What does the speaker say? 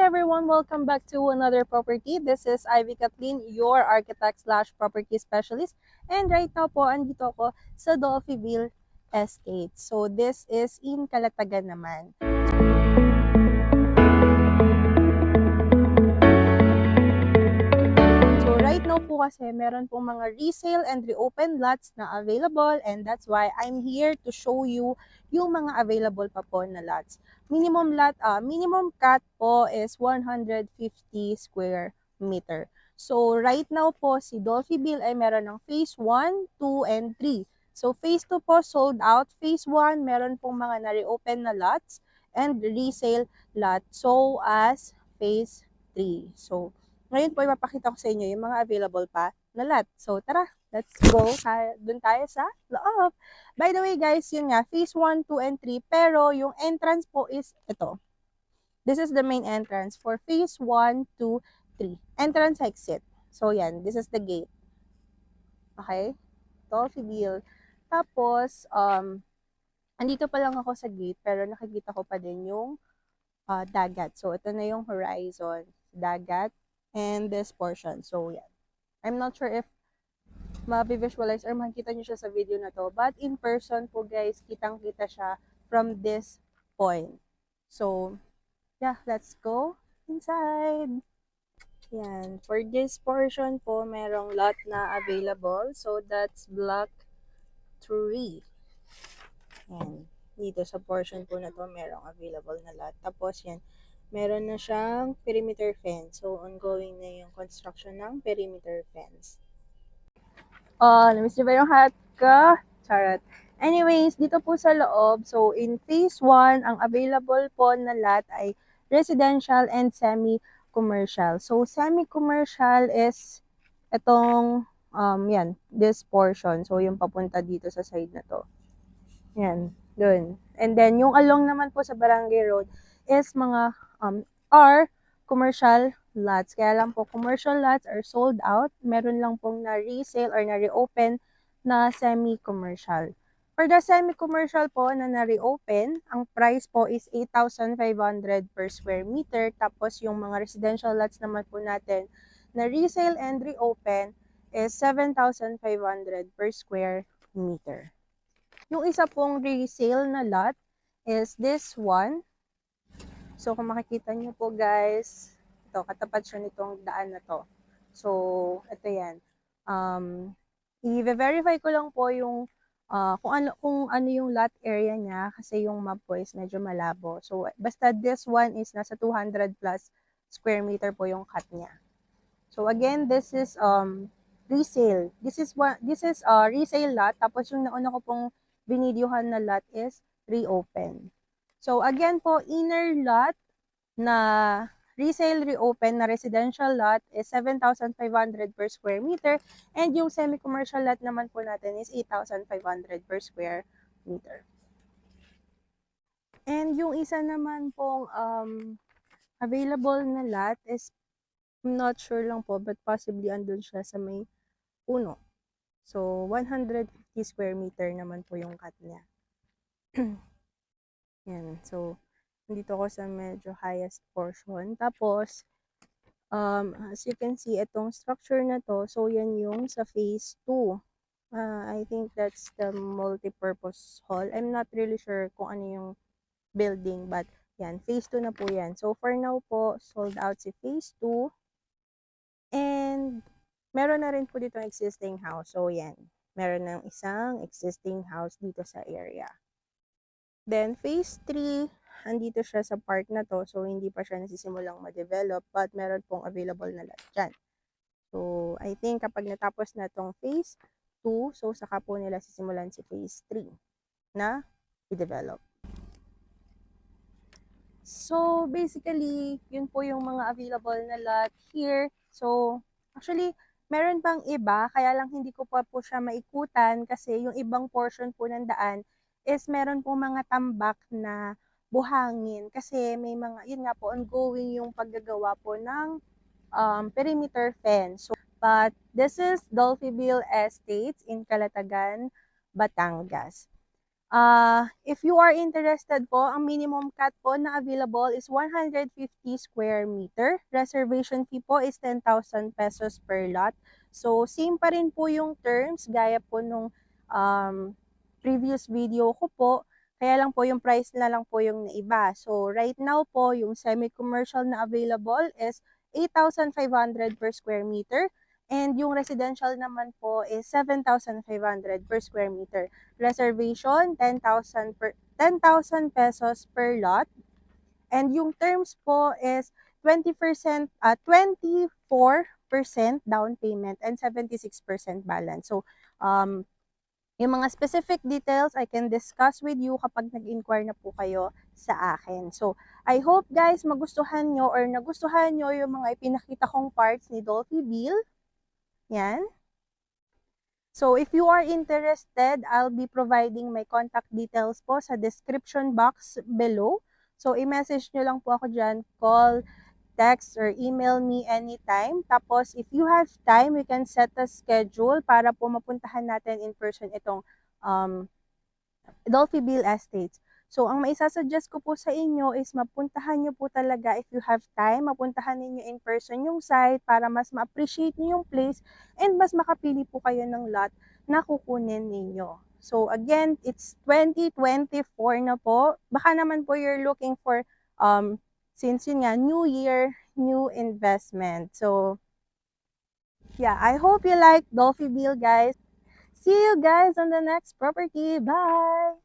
everyone, welcome back to another property. This is Ivy Kathleen, your architect/property specialist. And right now po, andito ako sa Dolphyville Estate. So this is in Calatagan naman. So right now po kasi meron pong mga resale and reopen lots na available, and that's why I'm here to show you yung mga available pa po na lots. Minimum cut po is 150 square meter. So right now po si Dolphyville ay meron ng phase 1, 2, and 3. So phase 2 po sold out. Phase 1 meron pong mga na-reopen na lots and resale lot. So as phase 3. So ngayon po, ipapakita ko sa inyo yung mga available pa na lot. So, tara, let's go. Doon tayo sa loob. By the way, guys, yun nga, phase 1, 2, and 3. Pero, yung entrance po is ito. This is the main entrance for phase 1, 2, 3. Entrance exit. So, yan. This is the gate. Okay? Dolphyville. Tapos, andito pa lang ako sa gate, pero nakikita ko pa din yung dagat. So, ito na yung horizon. Dagat. And this portion. So, yeah. I'm not sure if ma-visualize or makikita nyo siya sa video na to. But in person po guys, kitang-kita siya from this point. So, yeah, let's go inside. Yan. For this portion po, merong lot na available. So, that's block 3. Yan. Dito sa portion po na to, merong available na lot. Tapos, yan. Meron na siyang perimeter fence. So, ongoing na yung construction ng perimeter fence. Namiss niyo ba yung hat ko? Charot. Anyways, dito po sa loob, so in phase 1, ang available po na lot ay residential and semi-commercial. So, semi-commercial is itong, yan, this portion. So, yung papunta dito sa side na to. Yan, dun. And then, yung along naman po sa Barangay Road is mga are commercial lots. Kaya lang po, commercial lots are sold out. Meron lang pong na-resale or na-reopen na semi-commercial. For the semi-commercial po na na-reopen, ang price po is 8,500 per square meter. Tapos yung mga residential lots naman po natin na resale and reopen is 7,500 per square meter. Yung isa pong resale na lot is this one. So, kung makikita nyo po guys, ito, katapat siya nitong daan na to. So, ito yan. I-verify ko lang po yung kung ano yung lot area niya kasi yung map po is medyo malabo. So, basta this one is nasa 200 plus square meter po yung cut niya. So, again, this is resale. This is resale lot. Tapos yung nauna ko pong binidyohan na lot is reopen. So, again po, inner lot na resale reopen na residential lot is 7,500 per square meter. And yung semi-commercial lot naman po natin is 8,500 per square meter. And yung isa naman pong available na lot is, I'm not sure lang po, but possibly andun siya sa may puno. So, 150 square meter naman po yung cut niya. Yan. So, dito ko sa medyo highest portion. Tapos, as you can see, itong structure na to, so yan yung sa phase 2. I think that's the multi-purpose hall. I'm not really sure kung ano yung building, but yan, phase 2 na po yan. So, for now po, sold out si phase 2. And, meron na rin po dito existing house. So, yan. Meron ng isang existing house dito sa area. Then, phase 3, andito siya sa part na to. So, hindi pa siya nasisimulang ma-develop. But, meron pong available na lot dyan. So, I think kapag natapos na tong phase 2, so, saka po nila sisimulan si phase 3 na i-develop. So, basically, yun po yung mga available na lot here. So, actually, meron pang iba, kaya lang hindi ko pa po siya maikutan kasi yung ibang portion po ng daan is meron po mga tambak na buhangin kasi may mga, yun nga po, ongoing yung paggagawa po ng perimeter fence. So, but this is Dolphyville Estates in Calatagan, Batangas. If you are interested po, ang minimum cut po na available is 150 square meter. Reservation fee po is 10,000 pesos per lot. So, same pa rin po yung terms, gaya po nung previous video ko po. Kaya lang po yung price na lang po yung naiba. So, right now po, yung semi-commercial na available is 8,500 per square meter. And yung residential naman po is 7,500 per square meter. Reservation, 10,000 pesos per lot. And yung terms po is 24% down payment and 76% balance. So, yung mga specific details I can discuss with you kapag nag-inquire na po kayo sa akin. So, I hope guys magustuhan nyo or nagustuhan nyo yung mga ipinakita kong parts ni Dolphy Bill. Yan. So, if you are interested, I'll be providing my contact details po sa description box below. So, i-message nyo lang po ako dyan, call, text, or email me anytime. Tapos, if you have time, we can set a schedule para po mapuntahan natin in person itong Dolphy Bill Estates. So, ang maisasuggest ko po sa inyo is mapuntahan nyo po talaga if you have time, mapuntahan ninyo in person yung site para mas ma-appreciate nyo yung place and mas makapili po kayo ng lot na kukunin ninyo. So, again, it's 2024 na po. Baka naman po you're looking for, since yun nga, new year, new investment. So, yeah, I hope you like Dolphy Bill, guys. See you guys on the next property. Bye!